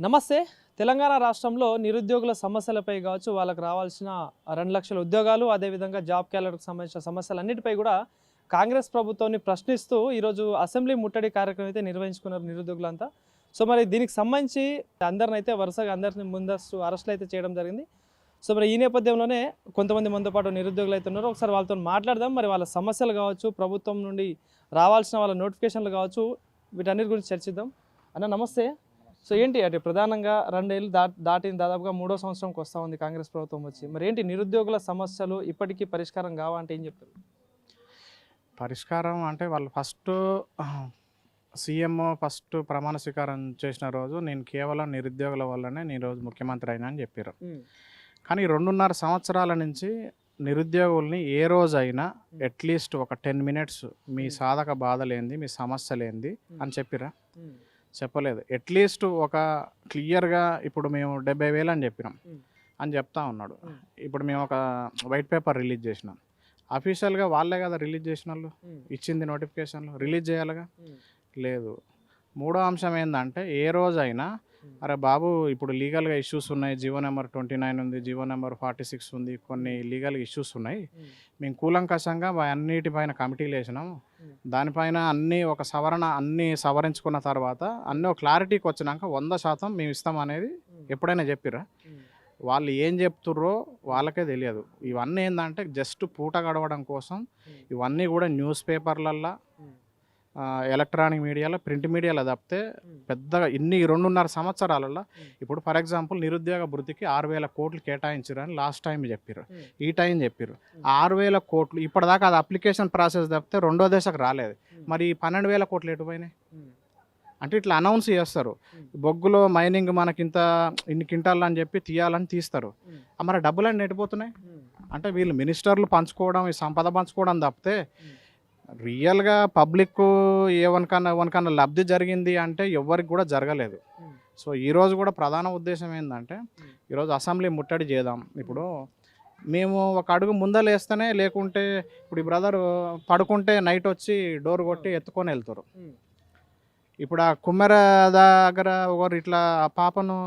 నమస్తే. తెలంగాణ రాష్ట్రంలో నిరుద్యోగుల సమస్యలపై కావచ్చు, వాళ్ళకి రావాల్సిన 2 లక్షల ఉద్యోగాలు, అదేవిధంగా జాబ్ క్యాలెండర్కి సంబంధించిన సమస్యలన్నిటిపై కూడా కాంగ్రెస్ ప్రభుత్వాన్ని ప్రశ్నిస్తూ ఈరోజు అసెంబ్లీ ముట్టడి కార్యక్రమం అయితే నిర్వహించుకున్నారు నిరుద్యోగులంతా. సో మరి దీనికి సంబంధించి అందరినైతే వరుసగా అందరిని ముందస్తు అరెస్టులు అయితే చేయడం జరిగింది. సో మరి ఈ నేపథ్యంలోనే కొంతమంది మనతో పాటు నిరుద్యోగులు అయితే ఉన్నారు. ఒకసారి వాళ్ళతో మాట్లాడదాం. మరి వాళ్ళ సమస్యలు కావచ్చు, ప్రభుత్వం నుండి రావాల్సిన వాళ్ళ నోటిఫికేషన్లు కావచ్చు, వీటన్నిటి గురించి చర్చిద్దాం. అన్న నమస్తే. సో ఏంటి అంటే ప్రధానంగా 2 ఏళ్ళు దాటిన దాదాపుగా 3వ సంవత్సరంకి వస్తూ ఉంది కాంగ్రెస్ ప్రభుత్వం వచ్చి. మరి ఏంటి నిరుద్యోగుల సమస్యలు ఇప్పటికీ పరిష్కారం కావా అంటే ఏం చెప్తారు? పరిష్కారం అంటే వాళ్ళు సీఎం ప్రమాణ స్వీకారం చేసిన రోజు నేను కేవలం నిరుద్యోగుల వల్లనే నేను రోజు ముఖ్యమంత్రి అయినా అని చెప్పారు. కానీ 2.5 సంవత్సరాల నుంచి నిరుద్యోగుల్ని ఏ రోజైనా అట్లీస్ట్ ఒక 10 మినిట్స్ మీ సాధక బాధలేంది, మీ సమస్యలేంది అని చెప్పిరా? చెప్పలేదు. అట్లీస్ట్ ఒక క్లియర్గా ఇప్పుడు మేము 70,000 అని చెప్పినాం అని చెప్తా ఉన్నాడు. ఇప్పుడు మేము ఒక వైట్ పేపర్ రిలీజ్ చేసినాం. అఫీషియల్గా వాళ్ళే కదా రిలీజ్ చేసిన వాళ్ళు, ఇచ్చింది నోటిఫికేషన్లు రిలీజ్ చేయాలిగా. లేదు. మూడో అంశం ఏంటంటే ఏ రోజైనా అరే బాబు ఇప్పుడు లీగల్గా ఇష్యూస్ ఉన్నాయి, జీవో నెంబర్ 29 ఉంది, జీవో నెంబర్ 46 ఉంది, కొన్ని లీగల్ ఇష్యూస్ ఉన్నాయి, మేము కూలంకషంగా అన్నిటిపైన కమిటీలు వేసినాము, దానిపైన అన్నీ సవరించుకున్న తర్వాత అన్నీ ఒక క్లారిటీకి వచ్చినాక 100% మేము ఇస్తాం అనేది ఎప్పుడైనా చెప్పిరా? వాళ్ళు ఏం చెప్తుర్రో వాళ్ళకే తెలియదు. ఇవన్నీ ఏంటంటే జస్ట్ పూట గడవడం కోసం ఇవన్నీ కూడా న్యూస్ పేపర్లల్లో, ఎలక్ట్రానిక్ మీడియాలో, ప్రింట్ మీడియాలో తప్పితే పెద్దగా 2.5 సంవత్సరాలలో ఇప్పుడు ఫర్ ఎగ్జాంపుల్ నిరుద్యోగ భృతికి 6,000 కోట్లు కేటాయించారని లాస్ట్ టైం చెప్పారు, ఈ టైం చెప్పారు. 6,000 కోట్లు ఇప్పటిదాకా అది అప్లికేషన్ ప్రాసెస్ తప్పితే రెండో దశకు రాలేదు. మరి 12,000 కోట్లు ఎటుపోయినాయి అంటే ఇట్లా అనౌన్స్ చేస్తారు. బొగ్గులో మైనింగ్ మనకింత ఇన్ని క్వింటాలు అని చెప్పి తీయాలని తీస్తారు. మరి డబ్బులన్నీ ఎటుపోతున్నాయి అంటే వీళ్ళు మినిస్టర్లు పంచుకోవడం, ఈ సంపద పంచుకోవడం తప్పితే రియల్గా పబ్లిక్ ఎవరికన్నా లబ్ధి జరిగింది అంటే ఎవరికి కూడా జరగలేదు. సో ఈరోజు కూడా ప్రధాన ఉద్దేశం ఏంటంటే ఈరోజు అసెంబ్లీ ముట్టడి చేద్దాం. ఇప్పుడు మేము ఒక అడుగు ముందలేస్తేనే, లేకుంటే ఇప్పుడు ఈ బ్రదర్ పడుకుంటే నైట్ వచ్చి డోర్ కొట్టి ఎత్తుకొని వెళ్తారు. ఇప్పుడు ఆ కుమ్మెర దగ్గర ఒకరు ఇట్లా ఆ పాపను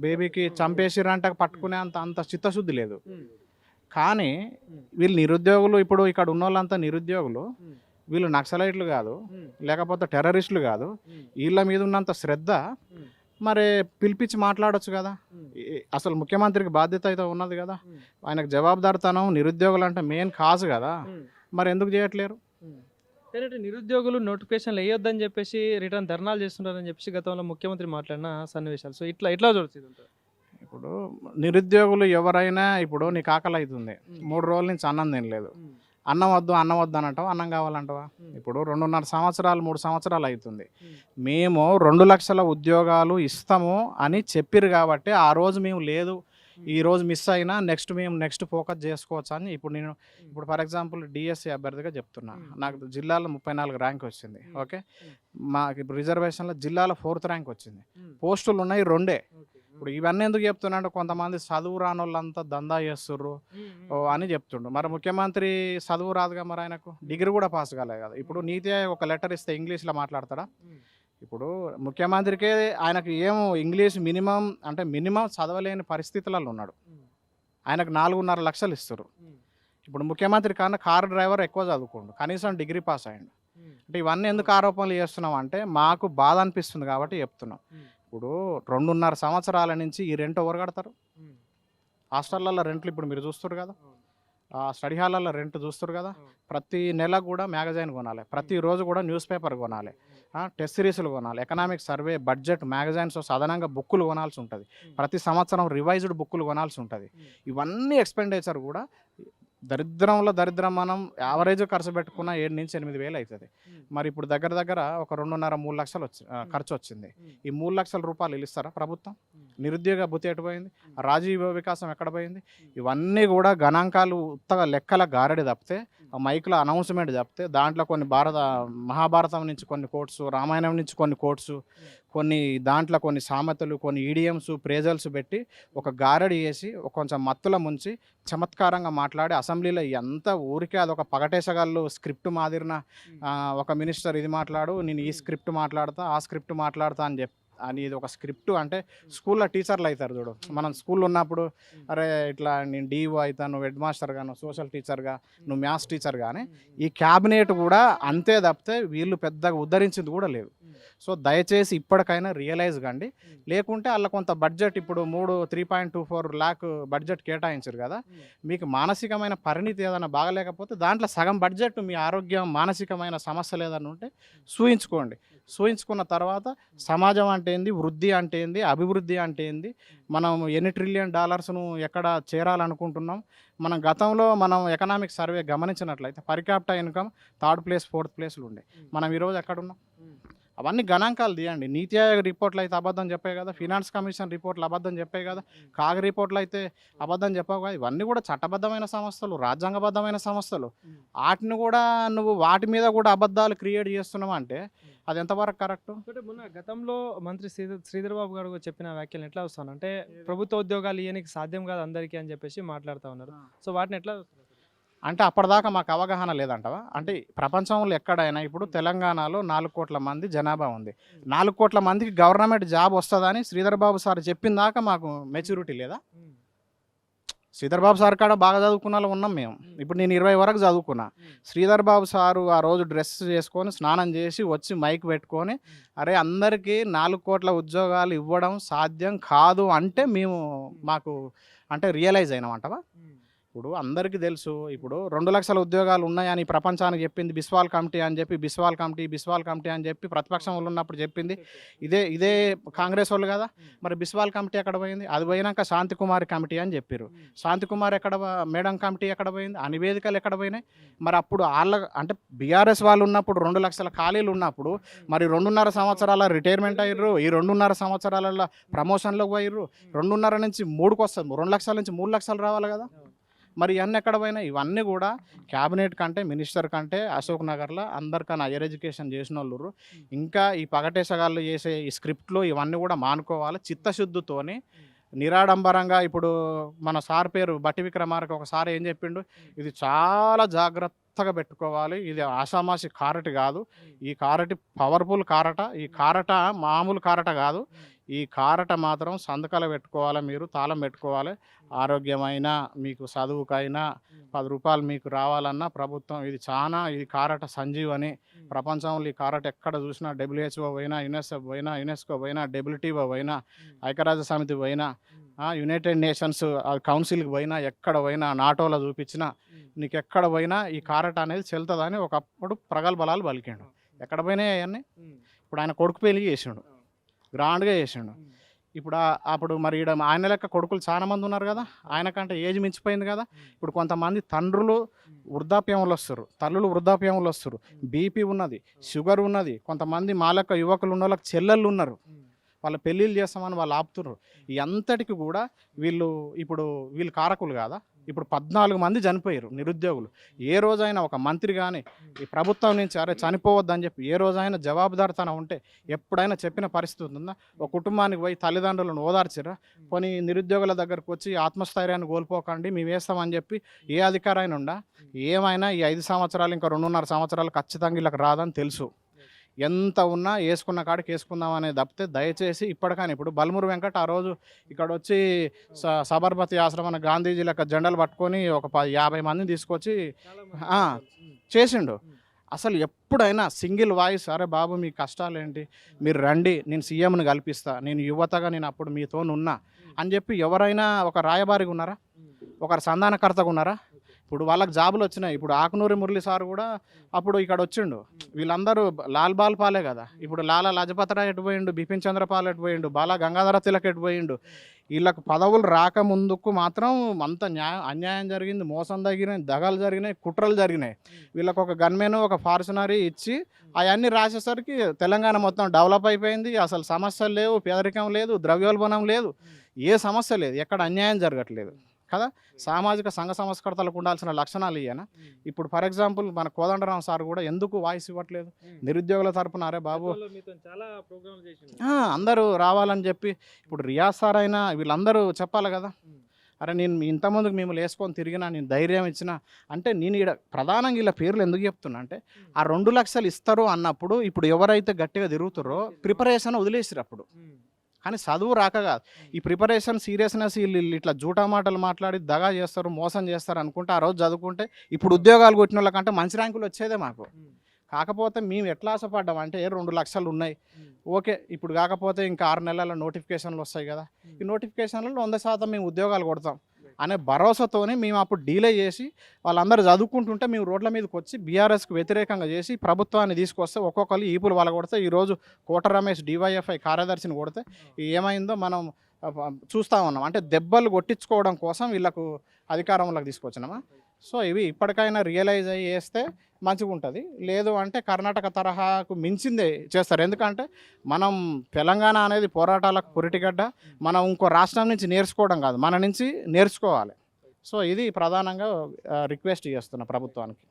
బేబీకి చంపేసిరంట పట్టుకునే అంత చిత్తశుద్ధి లేదు. కానీ వీళ్ళు నిరుద్యోగులు, ఇప్పుడు ఇక్కడ ఉన్న వాళ్ళంతా నిరుద్యోగులు, వీళ్ళు నక్సలైట్లు కాదు, లేకపోతే టెర్రరిస్టులు కాదు. వీళ్ళ మీద ఉన్నంత శ్రద్ధ మరి పిలిపించి మాట్లాడొచ్చు కదా. అసలు ముఖ్యమంత్రికి బాధ్యత అయితే ఉన్నది కదా, ఆయనకు జవాబుదారితనం. నిరుద్యోగులు అంటే మెయిన్ కాజ్ కదా, మరి ఎందుకు చేయట్లేరు? నిరుద్యోగులు నోటిఫికేషన్లు వేయొద్దని చెప్పేసి రిటర్న్ ధర్నాలు చేస్తున్నారని చెప్పేసి గతంలో ముఖ్యమంత్రి మాట్లాడిన సన్నివేశాలు. సో ఎట్లా చూడొచ్చు? ఇప్పుడు నిరుద్యోగులు ఎవరైనా, ఇప్పుడు నీకు ఆకలి అవుతుంది, 3 రోజుల నుంచి అన్నం తినలేదు, అన్నం వద్దు అనటం, అన్నం కావాలంటవా? ఇప్పుడు 2.5 సంవత్సరాలు 3 సంవత్సరాలు అవుతుంది. మేము 2 లక్షల ఉద్యోగాలు ఇస్తాము అని చెప్పిరు కాబట్టి ఆ రోజు మేము లేదు, ఈ రోజు మిస్ అయినా నెక్స్ట్ ఫోకస్ చేసుకోవచ్చు అని ఇప్పుడు ఫర్ ఎగ్జాంపుల్ డిఎస్సి అభ్యర్థిగా చెప్తున్నా. నాకు జిల్లాలో 34 ర్యాంక్ వచ్చింది. ఓకే, మాకు ఇప్పుడు రిజర్వేషన్లో జిల్లాలో 4th ర్యాంక్ వచ్చింది. పోస్టులు ఉన్నాయి 2. ఇప్పుడు ఇవన్నీ ఎందుకు చెప్తున్నా అంటే కొంతమంది చదువు రాని వాళ్ళంతా దందా చేస్తుర్రు అని చెప్తుండ్రు. మరి ముఖ్యమంత్రి చదువు రాదుగా, మరి ఆయనకు డిగ్రీ కూడా పాస్ కాలేదు కదా. ఇప్పుడు నీతి ఒక లెటర్ ఇస్తే ఇంగ్లీష్లో మాట్లాడతాడా? ఇప్పుడు ముఖ్యమంత్రికే ఆయనకు ఇంగ్లీష్ మినిమం చదవలేని పరిస్థితులలో ఉన్నాడు. ఆయనకు 4.5 లక్షలు ఇస్తారు. ఇప్పుడు ముఖ్యమంత్రి కన్నా కారు డ్రైవర్ ఎక్కువ చదువుకోండు, కనీసం డిగ్రీ పాస్ అయ్యండు. అంటే ఇవన్నీ ఎందుకు ఆరోపణలు చేస్తున్నాం అంటే మాకు బాధ అనిపిస్తుంది కాబట్టి చెప్తున్నాం. ఇప్పుడు 2.5 సంవత్సరాల నుంచి ఈ రెంట్ ఎవరు కడతారు? హాస్టళ్ళల్లో రెంట్లు ఇప్పుడు మీరు చూస్తారు కదా, స్టడీ హాల్లో రెంట్ చూస్తారు కదా. ప్రతి నెల కూడా మ్యాగజైన్ కొనాలి, ప్రతిరోజు కూడా న్యూస్ పేపర్ కొనాలి, టెస్ట్ సిరీస్లు కొనాలి, ఎకనామిక్ సర్వే, బడ్జెట్, మ్యాగజైన్స్, అదనంగా బుక్కులు కొనాల్సి ఉంటుంది, ప్రతి సంవత్సరం రివైజ్డ్ బుక్కులు కొనాల్సి ఉంటుంది. ఇవన్నీ ఎక్స్పెండిచర్ కూడా దరిద్రం. మనం యావరేజ్ ఖర్చు పెట్టుకున్న 7 నుంచి 8 వేలు అవుతుంది. మరి ఇప్పుడు దగ్గర ఒక 2.5-3 లక్షలు ఖర్చు వచ్చింది. ఈ 3 లక్షల రూపాయలు ఇస్తారా ప్రభుత్వం? నిరుద్యోగ భృతి ఎటు పోయింది? రాజీవ్ వికాసం ఎక్కడ పోయింది? ఇవన్నీ కూడా గణాంకాలు ఉత్తగా లెక్కల గారడి తప్పితే, మైక్లో అనౌన్స్మెంట్ తప్పితే, దాంట్లో కొన్ని మహాభారతం నుంచి కొన్ని కోట్స్, రామాయణం నుంచి కొన్ని కోట్స్, దాంట్లో కొన్ని సామెతలు, కొన్ని ఈడియమ్స్, ప్రేజల్స్ పెట్టి ఒక గారడి వేసి కొంచెం మత్తుల ముంచి చమత్కారంగా మాట్లాడి అసెంబ్లీలో ఎంత ఊరికే అదొక పగటేసగాళ్ళు స్క్రిప్ట్ మాదిరిన ఒక మినిస్టర్ ఇది మాట్లాడు, నేను ఈ స్క్రిప్ట్ మాట్లాడతా, ఆ స్క్రిప్ట్ మాట్లాడతా అనేది ఒక స్క్రిప్ట్. అంటే స్కూల్లో టీచర్లు అవుతారు చూడు, మనం స్కూల్లో ఉన్నప్పుడు అరే ఇట్లా నేను డిఓ అవుతాను, నువ్వు హెడ్ మాస్టర్గా, నువ్వు సోషల్ టీచర్గా, నువ్వు మ్యాథ్స్ టీచర్ కానీ ఈ క్యాబినెట్ కూడా అంతే తప్పితే వీళ్ళు పెద్దగా ఉద్ధరించింది కూడా లేదు. సో దయచేసి ఇప్పటికైనా రియలైజ్ కండి. లేకుంటే అలా కొంత బడ్జెట్ ఇప్పుడు 3.24 lakh బడ్జెట్ కేటాయించారు కదా, మీకు మానసికమైన పరిణితి ఏదైనా బాగలేకపోతే దాంట్లో సగం బడ్జెట్ మీ ఆరోగ్యం మానసికమైన సమస్యలు ఏదైనా ఉంటే చూయించుకోండి. చూయించుకున్న తర్వాత సమాజం అంటే ఏంది, వృద్ధి అంటే ఏంది, అభివృద్ధి అంటే ఏంది, మనం ఎన్ని $1 trillion ఎక్కడ చేరాలనుకుంటున్నాం. మనం గతంలో మనం ఎకనామిక్ సర్వే గమనించినట్లయితే per capita income 3rd place 4th placeలు ఉండే. మనం ఈరోజు ఎక్కడున్నాం? అవన్నీ గణాంకాలు తీయండి. నీతి ఆయోగ్ రిపోర్ట్లు అయితే అబద్ధం చెప్పాయి కదా, ఫినాన్స్ కమిషన్ రిపోర్ట్లు అబద్ధం చెప్పాయి కదా, కాగ్ రిపోర్ట్లు అయితే అబద్ధం చెప్పావు కదా. ఇవన్నీ కూడా చట్టబద్ధమైన సంస్థలు, రాజ్యాంగబద్ధమైన సంస్థలు. వాటిని కూడా నువ్వు వాటి మీద కూడా అబద్ధాలు క్రియేట్ చేస్తున్నావు అంటే అది ఎంతవరకు కరెక్ట్? అంటే మొన్న గతంలో మంత్రి శ్రీధర్ బాబు గారు చెప్పిన వ్యాఖ్యలు ఎట్లా వస్తాను అంటే ప్రభుత్వ ఉద్యోగాలు ఇవ్వడానికి సాధ్యం కాదు అందరికీ అని చెప్పేసి మాట్లాడుతూ ఉన్నారు. సో వాటిని ఎట్లా అంటే అప్పటిదాకా మాకు అవగాహన లేదంటవా? అంటే ప్రపంచంలో ఎక్కడైనా ఇప్పుడు తెలంగాణలో 4 కోట్ల మంది జనాభా ఉంది. 4 కోట్ల మందికి గవర్నమెంట్ జాబ్ వస్తుందని శ్రీధర్ బాబు సార్ చెప్పిన దాకా మాకు మెచ్యూరిటీ లేదా? శ్రీధర్ బాబు సార్ కాడ బాగా చదువుకున్న వాళ్ళు ఉన్నాం మేము. ఇప్పుడు నేను 20 వరకు చదువుకున్నా. శ్రీధర్ బాబు సారు ఆ రోజు డ్రెస్ చేసుకొని స్నానం చేసి వచ్చి మైక్ పెట్టుకొని అరే అందరికీ 4 కోట్ల ఉద్యోగాలు ఇవ్వడం సాధ్యం కాదు అంటే మాకు అంటే రియలైజ్ అయినామంటవా? ఇప్పుడు అందరికీ తెలుసు, ఇప్పుడు 2 లక్షల ఉద్యోగాలు ఉన్నాయని ప్రపంచానికి చెప్పింది బిస్వాల్ కమిటీ అని చెప్పి, బిస్వాల్ కమిటీ అని చెప్పి ప్రతిపక్షం వాళ్ళు ఉన్నప్పుడు చెప్పింది ఇదే కాంగ్రెస్ వాళ్ళు కదా. మరి బిస్వాల్ కమిటీ ఎక్కడ పోయింది? అది పోయినాక శాంతికుమారి కమిటీ అని చెప్పారు. శాంతికుమారి మేడం కమిటీ ఎక్కడ పోయింది? ఆ నివేదికలు ఎక్కడ పోయినాయి? మరి అప్పుడు అంటే బీఆర్ఎస్ వాళ్ళు ఉన్నప్పుడు 2 లక్షల ఖాళీలు ఉన్నప్పుడు మరి 2.5 సంవత్సరాల రిటైర్మెంట్ అయ్యారు. ఈ 2.5 సంవత్సరాల ప్రమోషన్లోకి పోయారు. 2.5 నుంచి 3కు వస్తుంది, 2 లక్షల నుంచి 3 లక్షలు రావాలి కదా. మరి ఇవన్నీ ఎక్కడ పోయినాయి? ఇవన్నీ కూడా క్యాబినెట్ కంటే, మినిస్టర్ కంటే అశోక్ నగర్లో అందరికన్నా హైయర్ ఎడ్యుకేషన్ చేసిన వాళ్ళు ఇంకా ఈ పగటేసగాళ్ళు చేసే ఈ స్క్రిప్ట్లు ఇవన్నీ కూడా మానుకోవాలి. చిత్తశుద్ధితోని నిరాడంబరంగా ఇప్పుడు మన సార్ పేరు బట్టి విక్రమార్క ఒకసారి ఏం చెప్పిండు, ఇది చాలా జాగ్రత్తగా పెట్టుకోవాలి, ఇది ఆషామాషి కారటి కాదు, ఈ కారటి పవర్ఫుల్ కారట, ఈ కారట మామూలు కారట కాదు, ఈ కారట మాత్రం సంతకాలు పెట్టుకోవాలి, మీరు తాళం పెట్టుకోవాలి. ఆరోగ్యమైన మీకు చదువుకైనా 10 రూపాయలు మీకు రావాలన్నా ప్రభుత్వం ఇది కారట సంజీవని. ప్రపంచంలో ఈ కారట ఎక్కడ చూసినా WHO పోయినా, యునెస్కో పోయినా, WTO పోయినా, ఐక్యరాజ్య సమితి పోయినా, యునైటెడ్ నేషన్స్ కౌన్సిల్కి పోయినా, ఎక్కడ పోయినా, నాటోలో చూపించినా, నీకు ఎక్కడ పోయినా ఈ కారట అనేది చెల్తుందని ఒకప్పుడు ప్రగల్భాలు పలికిండు. ఎక్కడ పోయినాయి అవన్నీ? ఇప్పుడు ఆయన కొడుకు పెళ్లి చేసిండు, గ్రాండ్గా చేసిండు. ఇప్పుడు అప్పుడు మరి ఆయన లెక్క కొడుకులు చాలా మంది ఉన్నారు కదా, ఆయనకంటే ఏజ్ మించిపోయింది కదా. ఇప్పుడు కొంతమంది తండ్రులు వృద్ధాప్యంలో వస్తారు, తల్లులు వృద్ధాప్యంలో వస్తారు, బీపీ ఉన్నది, షుగర్ ఉన్నది, కొంతమంది మా లెక్క యువకులు ఉన్న వాళ్ళకి చెల్లెళ్ళు ఉన్నారు, వాళ్ళ పెళ్ళిళ్ళు చేస్తామని వాళ్ళు ఆపుతున్నారు. ఈ అంతటికి కూడా వీళ్ళు కారకులు కాదా? ఇప్పుడు 14 మంది చనిపోయారు నిరుద్యోగులు. ఏ రోజైనా ఒక మంత్రి కానీ ఈ ప్రభుత్వం నుంచి అరే చనిపోవద్దని చెప్పి ఏ రోజైనా జవాబుదారితనం ఉంటే ఎప్పుడైనా చెప్పిన పరిస్థితి ఉందా? ఒక కుటుంబానికి పోయి తల్లిదండ్రులను ఓదార్చిరా? పోనీ నిరుద్యోగుల దగ్గరకు వచ్చి ఆత్మస్థైర్యాన్ని కోల్పోకండి మేము వేస్తామని చెప్పి ఏ అధికారైనా ఉండా? ఏమైనా ఈ 5 సంవత్సరాలు ఇంకా 2.5 సంవత్సరాలు ఖచ్చితంగా వీళ్ళకి రాదని తెలుసు. ఎంత ఉన్నా వేసుకున్న కాడికి వేసుకుందాం అనేది తప్పితే దయచేసి ఇప్పటికైనా ఇప్పుడు బల్మూరు వెంకట్ ఆ రోజు ఇక్కడ వచ్చి సబర్మతి ఆశ్రమం గాంధీజీ లెక్క జెండాలు పట్టుకొని ఒక 50 మందిని తీసుకొచ్చి చేసిండు. అసలు ఎప్పుడైనా సింగిల్ వాయిస్ అరే బాబు మీ కష్టాలు ఏంటి, మీరు రండి, నేను సీఎంని కల్పిస్తా, నేను యువతగా నేను అప్పుడు మీతోనున్నా అని చెప్పి ఎవరైనా ఒక రాయబారిగా ఉన్నారా? ఒకరు సంధానకర్తగా ఉన్నారా? ఇప్పుడు వాళ్ళకి జాబులు వచ్చినాయి. ఇప్పుడు ఆకునూరి మురళి సార్ కూడా అప్పుడు ఇక్కడ వచ్చిండు. వీళ్ళందరూ లాల్ బాల్ పాలే కదా. ఇప్పుడు లాలా లజపత్ రాయ్ ఎటు పోయిండు, బిపిన్ చంద్రపాల్ ఎటు పోయిండు, బాలా గంగాధర తిలక్ ఎటు పోయిండు. వీళ్ళకు పదవులు రాకముందుకు మాత్రం అంత అన్యాయం జరిగింది, మోసం జరిగినాయి, దగాలు జరిగినాయి, కుట్రలు జరిగినాయి. వీళ్ళకు ఒక గన్మెన్ ఒక ఫార్చునరీ ఇచ్చి అవన్నీ రాసేసరికి తెలంగాణ మొత్తం డెవలప్ అయిపోయింది. అసలు సమస్యలు లేవు, పేదరికం లేదు, ద్రవ్యోల్బణం లేదు, ఏ సమస్య లేదు, ఎక్కడ అన్యాయం జరగట్లేదు కదా. సామాజిక సంఘ సంస్కర్తలకు ఉండాల్సిన లక్షణాలు ఇయ్యనా? ఇప్పుడు ఫర్ ఎగ్జాంపుల్ మన కోదండరాం సార్ కూడా ఎందుకు వాయిస్ ఇవ్వట్లేదు నిరుద్యోగుల తరపున? అరే బాబు అందరూ రావాలని చెప్పి ఇప్పుడు రియాజ్ సార్ అయినా వీళ్ళందరూ చెప్పాలి కదా. అరే నేను ఇంతమందికి మేము లేసుకొని తిరిగినా, నేను ధైర్యం ఇచ్చిన అంటే నేను ఇక్కడ ప్రధానంగా ఇలా పేర్లు ఎందుకు చెప్తున్నా అంటే ఆ 2 లక్షలు ఇస్తారు అన్నప్పుడు ఇప్పుడు ఎవరైతే గట్టిగా తిరుగుతారో ప్రిపరేషన్ వదిలేసిరు అప్పుడు. కానీ చదువు రాక కాదు, ఈ ప్రిపరేషన్ సీరియస్నెస్ వీళ్ళు ఇట్లా జూటా మాటలు మాట్లాడి దగా చేస్తారు, మోసం చేస్తారు అనుకుంటే ఆ రోజు చదువుకుంటే ఇప్పుడు ఉద్యోగాలు కొట్టిన వాళ్ళకంటే మంచి ర్యాంకులు వచ్చేదే మాకు. కాకపోతే మేము ఎట్లా ఆశపడ్డాం అంటే 2 లక్షలు ఉన్నాయి, ఓకే ఇప్పుడు కాకపోతే ఇంకా 6 నెలల నోటిఫికేషన్లు వస్తాయి కదా, ఈ నోటిఫికేషన్లలో 100% మేము ఉద్యోగాలు కొడతాం అనే భరోసాతోనే మేము అప్పుడు డీలే చేసి వాళ్ళందరూ చదువుకుంటుంటే మేము రోడ్ల మీదకి వచ్చి బీఆర్ఎస్కి వ్యతిరేకంగా చేసి ప్రభుత్వాన్ని తీసుకొస్తే ఒక్కొక్కరు ఈపులు వాళ్ళ కొడితే ఈరోజు కోట రమేష్ డివైఎఫ్ఐ కార్యదర్శిని కొడితే ఏమైందో మనం చూస్తూ ఉన్నాం. అంటే దెబ్బలు కొట్టించుకోవడం కోసం వీళ్ళకు అధికారంలోకి తీసుకొచ్చినామా. సో ఇవి ఇప్పటికైనా రియలైజ్ అయ్యి వేస్తే మంచిగా ఉంటుంది, లేదు అంటే కర్ణాటక తరహాకు మించిందే చేస్తారు. ఎందుకంటే మనం తెలంగాణ అనేది పోరాటాలకు పురిటిగడ్డ, మనం ఇంకో రాష్ట్రం నుంచి నేర్చుకోవడం కాదు, మన నుంచి నేర్చుకోవాలి. సో ఇది ప్రధానంగా రిక్వెస్ట్ చేస్తున్నా ప్రభుత్వానికి.